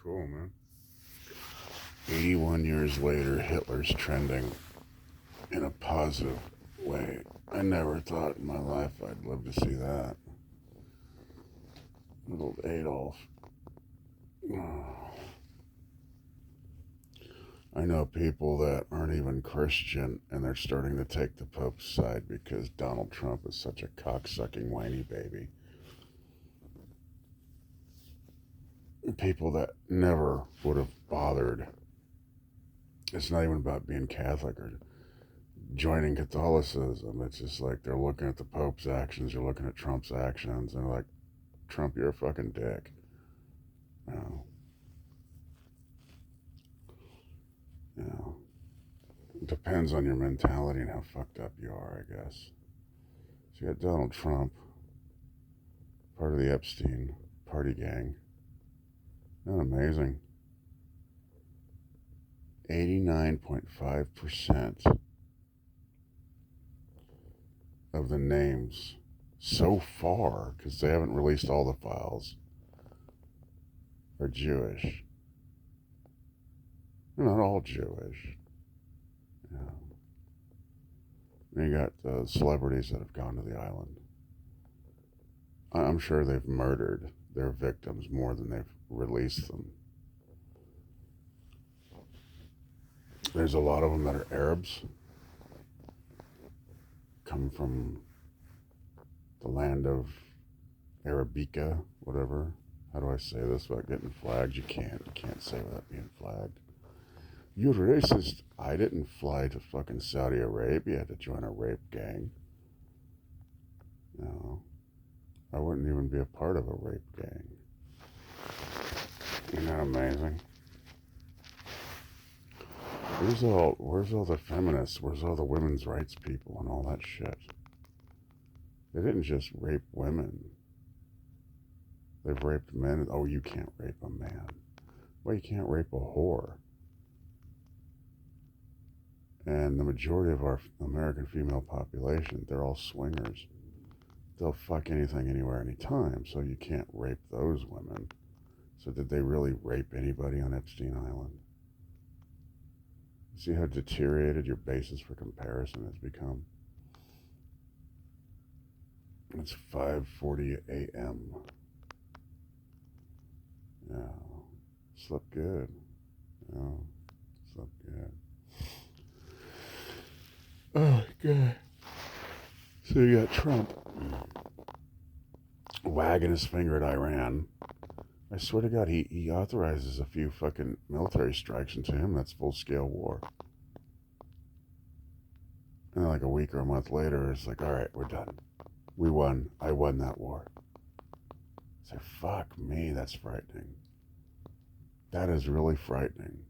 Cool, man. 81 years later, Hitler's trending in a positive way. I never thought in my life I'd live to see that. Little Adolf. I know people that aren't even Christian and they're starting to take the Pope's side because Donald Trump is such a cocksucking whiny baby. People that never would have bothered. It's not even about being Catholic or joining Catholicism. It's just like they're looking at the Pope's actions, you're looking at Trump's actions, and they're like, Trump, you're a fucking dick. You know, it depends on your mentality and how fucked up you are, I guess. So you got Donald Trump, part of the Epstein party gang. Isn't that amazing? 89.5% of the names so far, because they haven't released all the files, are Jewish. They're not all Jewish. And you got the celebrities that have gone to the island. I'm sure they've murdered their victims more than they've released them. There's a lot of them that are Arabs, come from the land of Arabica, whatever. How do I say this without getting flagged? You can't say without being flagged. You're racist. I didn't fly to fucking Saudi Arabia to join a rape gang. No. I wouldn't even be a part of a rape gang. Isn't that amazing? Where's all the feminists? Where's all the women's rights people and all that shit? They didn't just rape women. They've raped men. Oh, you can't rape a man. Well, you can't rape a whore. And the majority of our American female population, they're all swingers. They'll fuck anything, anywhere, anytime, so you can't rape those women. So did they really rape anybody on Epstein Island? See how deteriorated your basis for comparison has become? It's 5:40 a.m. Yeah, slept good. Yeah, slept good. Oh, God. So you got Trump wagging his finger at Iran. I swear to God, he authorizes a few fucking military strikes, and to him, that's full-scale war. And then like a week or a month later, it's like, all right, we're done. We won. I won that war. Say, fuck me, that's frightening. That is really frightening.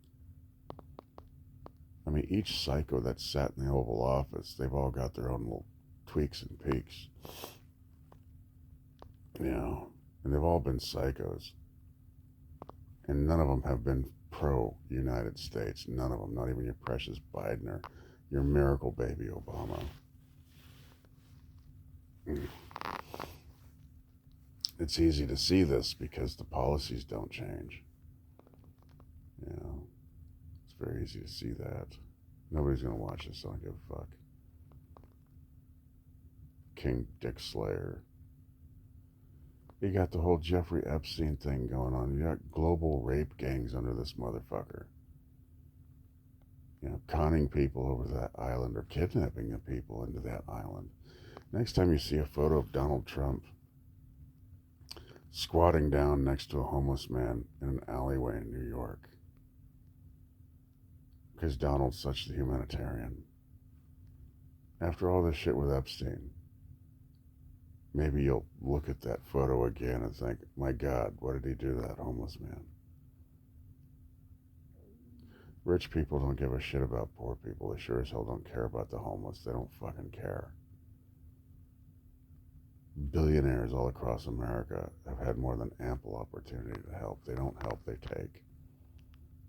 I mean, each psycho that's sat in the Oval Office, they've all got their own little tweaks and peaks. You know, and they've all been psychos. And none of them have been pro-United States. None of them, not even your precious Biden or your miracle baby Obama. It's easy to see this because the policies don't change. You know, it's very easy to see that. Nobody's going to watch this, so I don't give a fuck. King Dick Slayer. You got the whole Jeffrey Epstein thing going on. You got global rape gangs under this motherfucker. You know, conning people over that island or kidnapping the people into that island. Next time you see a photo of Donald Trump squatting down next to a homeless man in an alleyway in New York, because Donald's such the humanitarian. After all this shit with Epstein, maybe you'll look at that photo again and think, my God, what did he do to that homeless man? Rich people don't give a shit about poor people. They sure as hell don't care about the homeless. They don't fucking care. Billionaires all across America have had more than ample opportunity to help. They don't help, they take.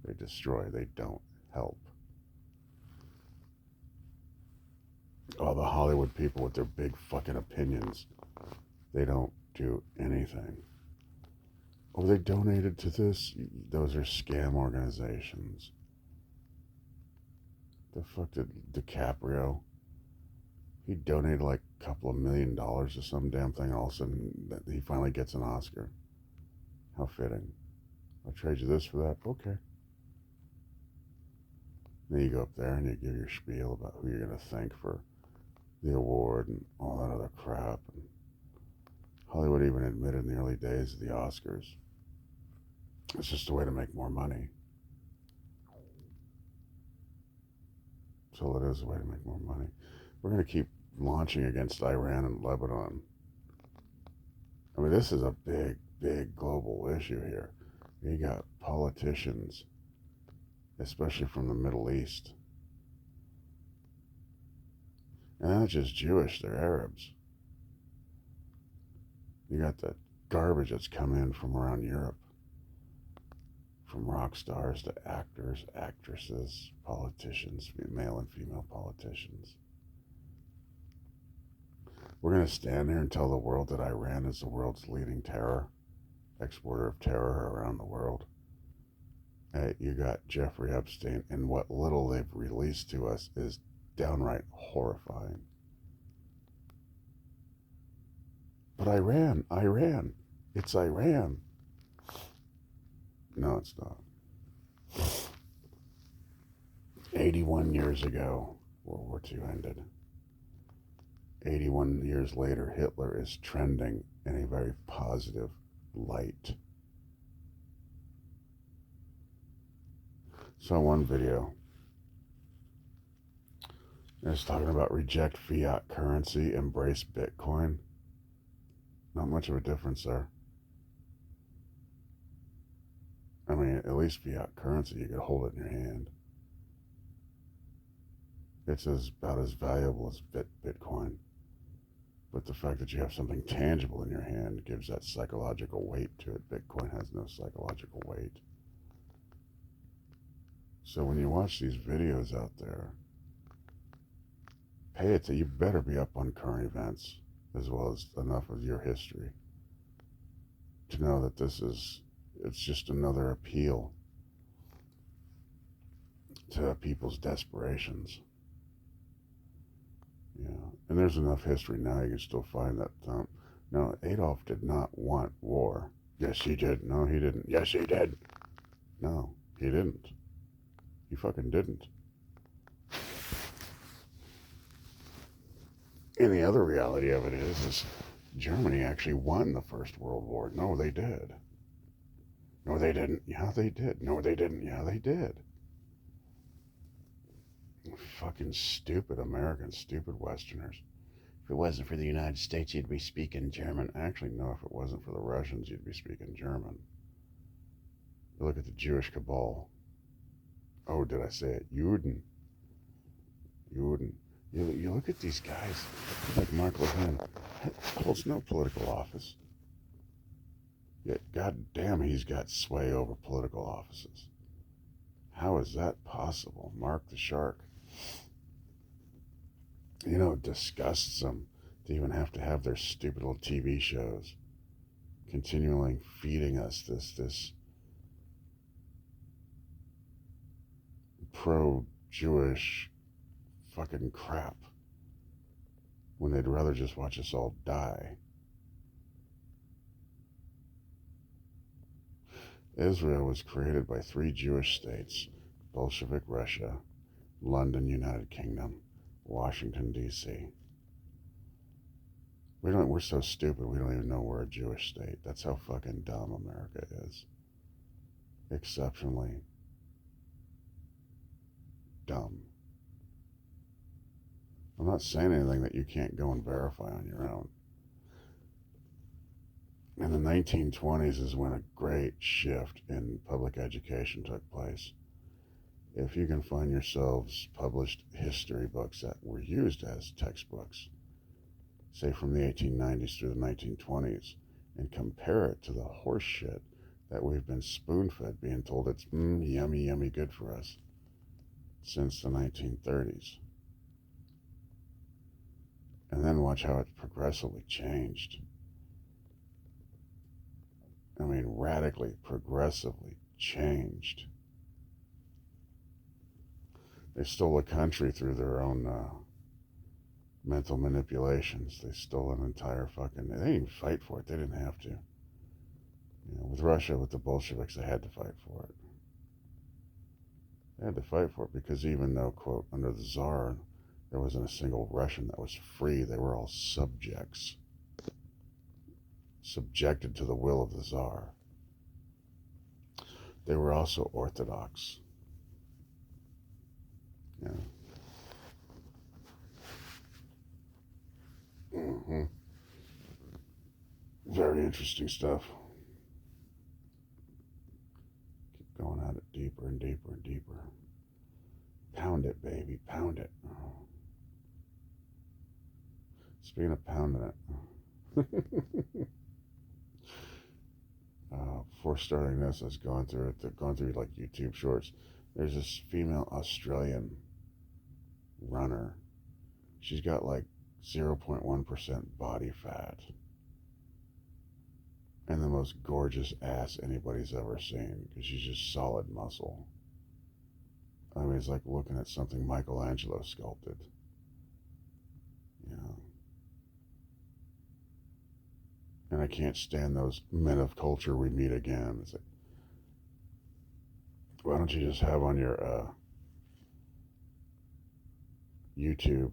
They destroy, they don't help. All the Hollywood people with their big fucking opinions, they don't do anything. Oh, they donated to this. Those are scam organizations. The fuck did DiCaprio? He donated like a couple of $1 million to some damn thing. All of a sudden, he finally gets an Oscar. How fitting. I'll trade you this for that. Okay. Then you go up there and you give your spiel about who you're going to thank for the award and all that other crap. And Hollywood even admitted in the early days of the Oscars, it's just a way to make more money. So it is a way to make more money. We're going to keep launching against Iran and Lebanon. I mean, this is a big, big global issue here. You got politicians, especially from the Middle East. And they're not just Jewish, they're Arabs. You got the garbage that's come in from around Europe. From rock stars to actors, actresses, politicians, male and female politicians. We're going to stand here and tell the world that Iran is the world's leading exporter of terror around the world. Hey, you got Jeffrey Epstein, and what little they've released to us is downright horrifying. But Iran, it's Iran. No, it's not. 81 years ago, World War II ended. 81 years later, Hitler is trending in a very positive light. Saw one video. It's talking about reject fiat currency, embrace Bitcoin. Not much of a difference there. I mean, at least fiat currency, you could hold it in your hand. It's about as valuable as Bitcoin. But the fact that you have something tangible in your hand gives that psychological weight to it. Bitcoin has no psychological weight. So when you watch these videos out there, pay it to, you better be up on current events as well as enough of your history to know that it's just another appeal to people's desperations. Yeah, and there's enough history now you can still find that. No, Adolf did not want war. Yes, he did. No, he didn't. Yes, he did. No, he didn't. He fucking didn't. And the other reality of it is Germany actually won the First World War. No, they did. No, they didn't. Yeah, they did. No, they didn't. Yeah, they did. Fucking stupid Americans, stupid Westerners. If it wasn't for the United States, you'd be speaking German. Actually, no, if it wasn't for the Russians, you'd be speaking German. You look at the Jewish cabal. Oh, did I say it? Juden. You look at these guys, like Mark Levin, holds no political office. Yet, goddamn, he's got sway over political offices. How is that possible? Mark the Shark. You know, it disgusts them to even have to have their stupid little TV shows continually feeding us this pro-Jewish fucking crap when they'd rather just watch us all die. Israel was created by 3 Jewish states: Bolshevik Russia, London, United Kingdom, Washington, D.C. We're so stupid we don't even know we're a Jewish state. That's how fucking dumb America is. Exceptionally dumb. I'm not saying anything that you can't go and verify on your own. In the 1920s is when a great shift in public education took place. If you can find yourselves published history books that were used as textbooks, say from the 1890s through the 1920s, and compare it to the horse shit that we've been spoon-fed, being told it's yummy, yummy good for us since the 1930s. And then watch how it's progressively changed. I mean, radically, progressively changed. They stole a country through their own mental manipulations. They stole an entire fucking. They didn't even fight for it. They didn't have to. With Russia, with the Bolsheviks, they had to fight for it. They had to fight for it because even though, quote, under the Tsar, there wasn't a single Russian that was free, they were all subjects, subjected to the will of the Tsar. They were also Orthodox. Yeah. Mm-hmm. Very interesting stuff. Keep going at it deeper and deeper and deeper. Pound it, baby, pound it. Oh. Speaking of pounding it, before starting this, I was going through it, going through like YouTube shorts. There's this female Australian runner. She's got like 0.1% body fat and the most gorgeous ass anybody's ever seen because she's just solid muscle. I mean, it's like looking at something Michelangelo sculpted. You know. And I can't stand those men of culture we meet again. It's like, why don't you just have on your YouTube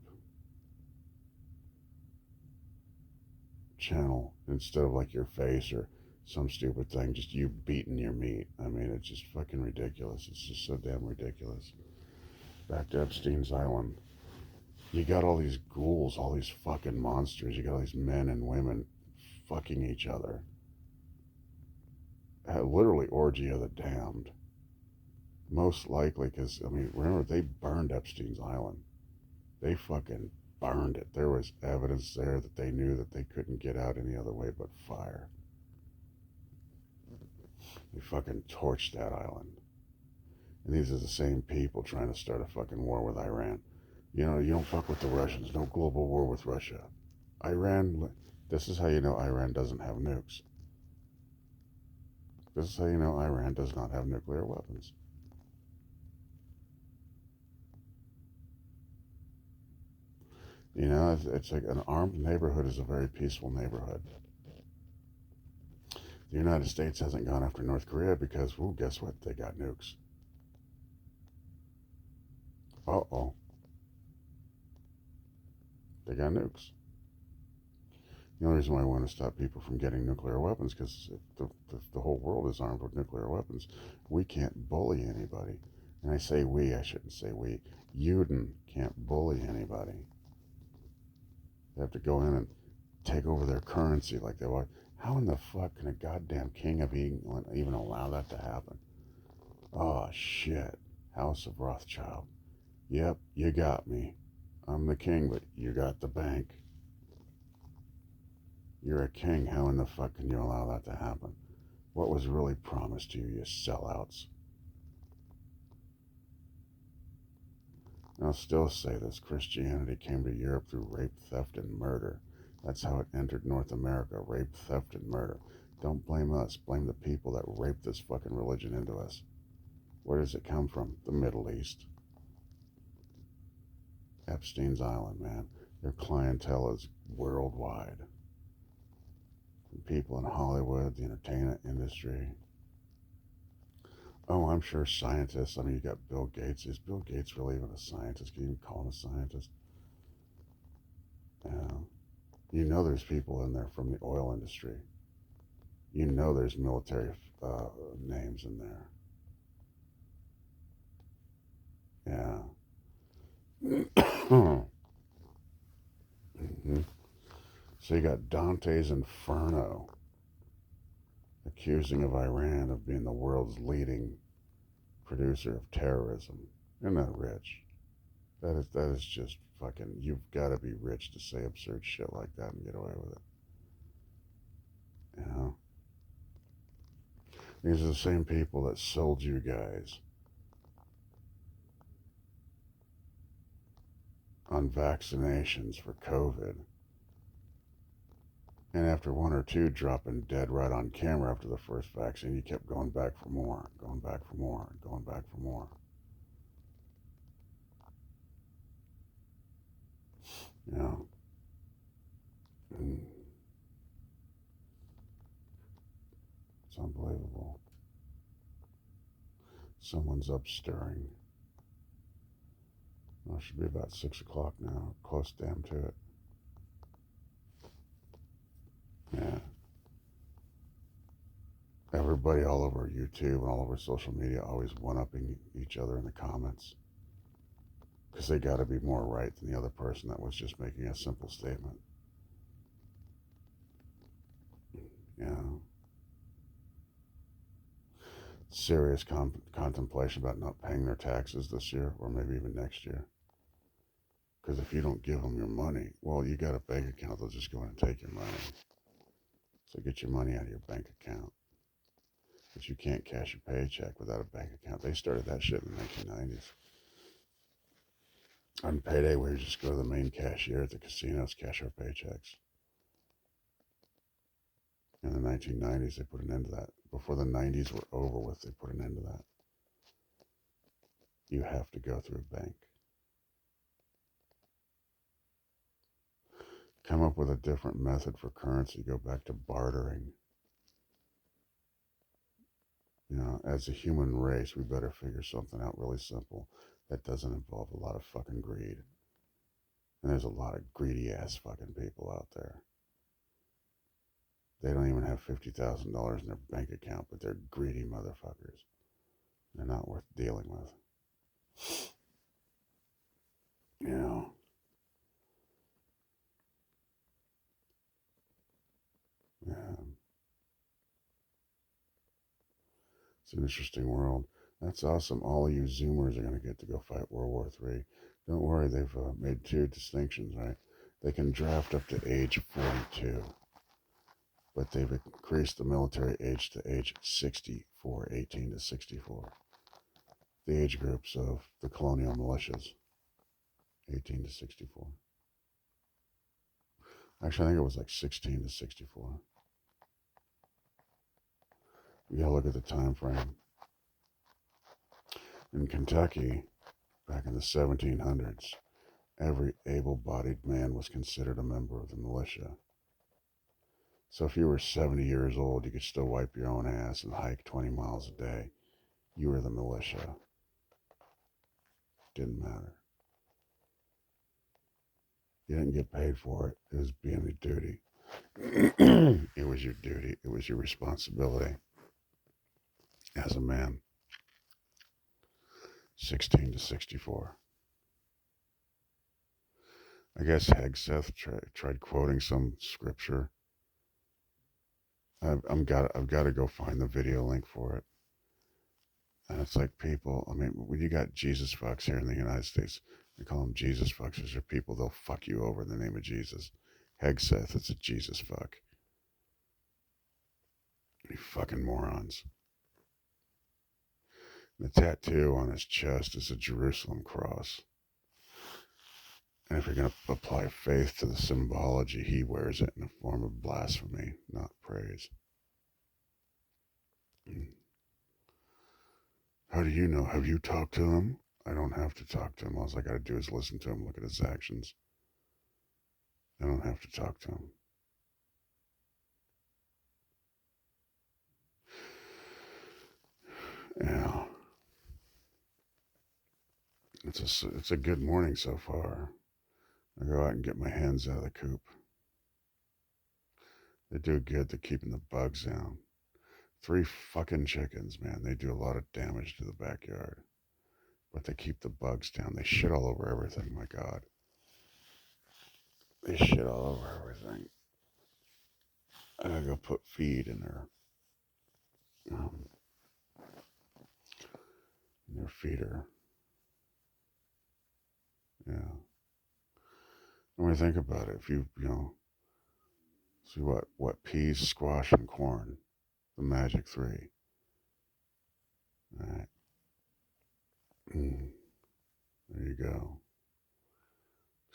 channel instead of like your face or some stupid thing, just you beating your meat? I mean, it's just fucking ridiculous. It's just so damn ridiculous. Back to Epstein's Island. You got all these ghouls, all these fucking monsters. You got all these men and women fucking each other. Literally orgy of the damned. Most likely, because, I mean, remember, they burned Epstein's Island. They fucking burned it. There was evidence there that they knew that they couldn't get out any other way but fire. They fucking torched that island. And these are the same people trying to start a fucking war with Iran. You know, you don't fuck with the Russians. No global war with Russia. Iran, this is how you know Iran doesn't have nukes. This is how you know Iran does not have nuclear weapons. You know, it's like an armed neighborhood is a very peaceful neighborhood. The United States hasn't gone after North Korea because, well, guess what? They got nukes. Uh-oh. They got nukes. The only reason why I want to stop people from getting nuclear weapons because if the whole world is armed with nuclear weapons, we can't bully anybody. And I say we, I shouldn't say we. Uden can't bully anybody. They have to go in and take over their currency like they want. How in the fuck can a goddamn king of England even allow that to happen? Oh, shit. House of Rothschild. Yep, you got me. I'm the king, but you got the bank. You're a king. How in the fuck can you allow that to happen? What was really promised to you, you sellouts? I'll still say this. Christianity came to Europe through rape, theft, and murder. That's how it entered North America. Rape, theft, and murder. Don't blame us. Blame the people that raped this fucking religion into us. Where does it come from? The Middle East. Epstein's Island, man. Their clientele is worldwide. People in Hollywood, the entertainment industry. Oh, I'm sure scientists. I mean, you got Bill Gates. Is Bill Gates really even a scientist? Can you even call him a scientist? Yeah. You know there's people in there from the oil industry. You know there's military names in there. Yeah. Mm-hmm. So you got Dante's Inferno accusing of Iran of being the world's leading producer of terrorism. Isn't that rich? That is just fucking. You've got to be rich to say absurd shit like that and get away with it. You know, these are the same people that sold you guys on vaccinations for COVID. And after one or two dropping dead right on camera after the first vaccine, you kept going back for more, going back for more, going back for more. You know, it's unbelievable. Someone's up stirring. Well, it should be about 6 o'clock now. Close damn to it. Yeah. Everybody all over YouTube and all over social media always one-upping each other in the comments. Because they got to be more right than the other person that was just making a simple statement. Yeah. Serious contemplation about not paying their taxes this year or maybe even next year. Because if you don't give them your money, well, you got a bank account, they'll just go in and take your money. So get your money out of your bank account. But you can't cash your paycheck without a bank account. They started that shit in the 1990s. On payday, we just go to the main cashier at the casinos, cash our paychecks. In the 1990s, they put an end to that. Before the 90s were over with, they put an end to that. You have to go through a bank. Come up with a different method for currency. Go back to bartering. You know, as a human race, we better figure something out really simple that doesn't involve a lot of fucking greed. And there's a lot of greedy ass fucking people out there. They don't even have $50,000 in their bank account, but they're greedy motherfuckers. They're not worth dealing with. You know, yeah. It's an interesting world. That's awesome. All of you Zoomers are going to get to go fight World War III. Don't worry, they've made two distinctions, right? They can draft up to age 42, but they've increased the military age to age 64, 18 to 64. The age groups of the colonial militias, 18 to 64. Actually, I think it was like 16 to 64. You gotta look at the time frame. In Kentucky, back in the 1700s, every able-bodied man was considered a member of the militia. So if you were 70 years old, you could still wipe your own ass and hike 20 miles a day. You were the militia. Didn't matter. You didn't get paid for it. It was being a duty. It was your duty. It was your responsibility as a man. 16 to 64. I guess Hegseth tried quoting some scripture. I've got to go find the video link for it. And it's like people, I mean, when you got Jesus fucks here in the United States, they call them Jesus fucks. Those are people, they'll fuck you over in the name of Jesus. Hegseth, it's a Jesus fuck. You fucking morons. The tattoo on his chest is a Jerusalem cross. And if you're going to apply faith to the symbology, he wears it in a form of blasphemy, not praise. How do you know? Have you talked to him? I don't have to talk to him. All I got to do is listen to him, look at his actions. I don't have to talk to him. Yeah. It's a good morning so far. I go out and get my hens out of the coop. They do good to keeping the bugs down. 3 fucking chickens, man. They do a lot of damage to the backyard. But they keep the bugs down. They shit all over everything, my God. They shit all over everything. I gotta go put feed um, in their feeder. Yeah. When I think about it, if see what peas, squash, and corn, the magic 3. All right. There you go.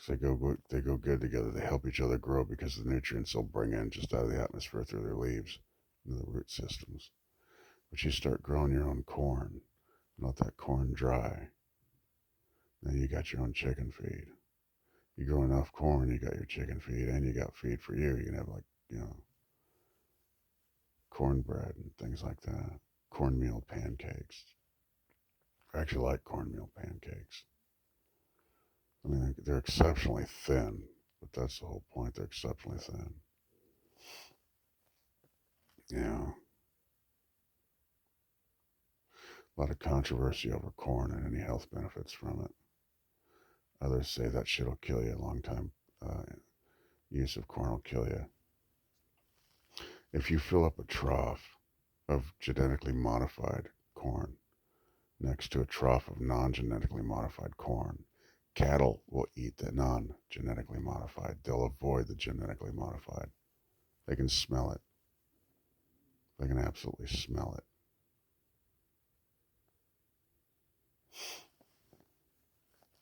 They go good together. They help each other grow because the nutrients they'll bring in just out of the atmosphere through their leaves into the root systems. But you start growing your own corn, and let that corn dry. Then you got your own chicken feed. You grow enough corn, you got your chicken feed, and you got feed for you. You can have cornbread and things like that. Cornmeal pancakes. I actually like cornmeal pancakes. I mean, they're exceptionally thin, but that's the whole point. They're exceptionally thin. Yeah. A lot of controversy over corn and any health benefits from it. Others say that shit'll kill you. A long time use of corn will kill you. If you fill up a trough of genetically modified corn next to a trough of non-genetically modified corn, cattle will eat the non-genetically modified. They'll avoid the genetically modified. They can smell it. They can absolutely smell it.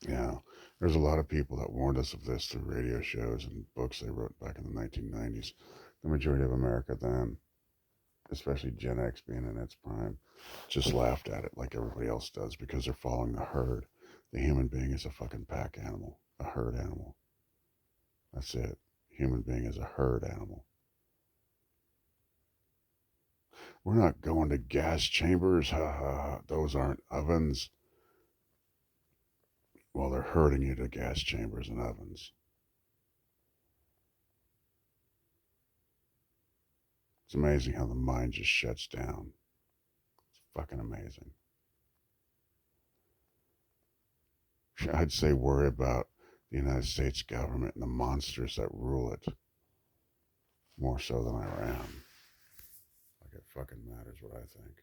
Yeah, there's a lot of people that warned us of this through radio shows and books they wrote back in the 1990s. The majority of America then, especially Gen X being in its prime, just laughed at it like everybody else does because they're following the herd. The human being is a fucking pack animal, a herd animal. That's it. Human being is a herd animal. We're not going to gas chambers. Ha ha ha. Those aren't ovens. Well, they're herding you to gas chambers and ovens. It's amazing how the mind just shuts down. It's fucking amazing. I'd say worry about the United States government and the monsters that rule it more so than Iran. Like it fucking matters what I think.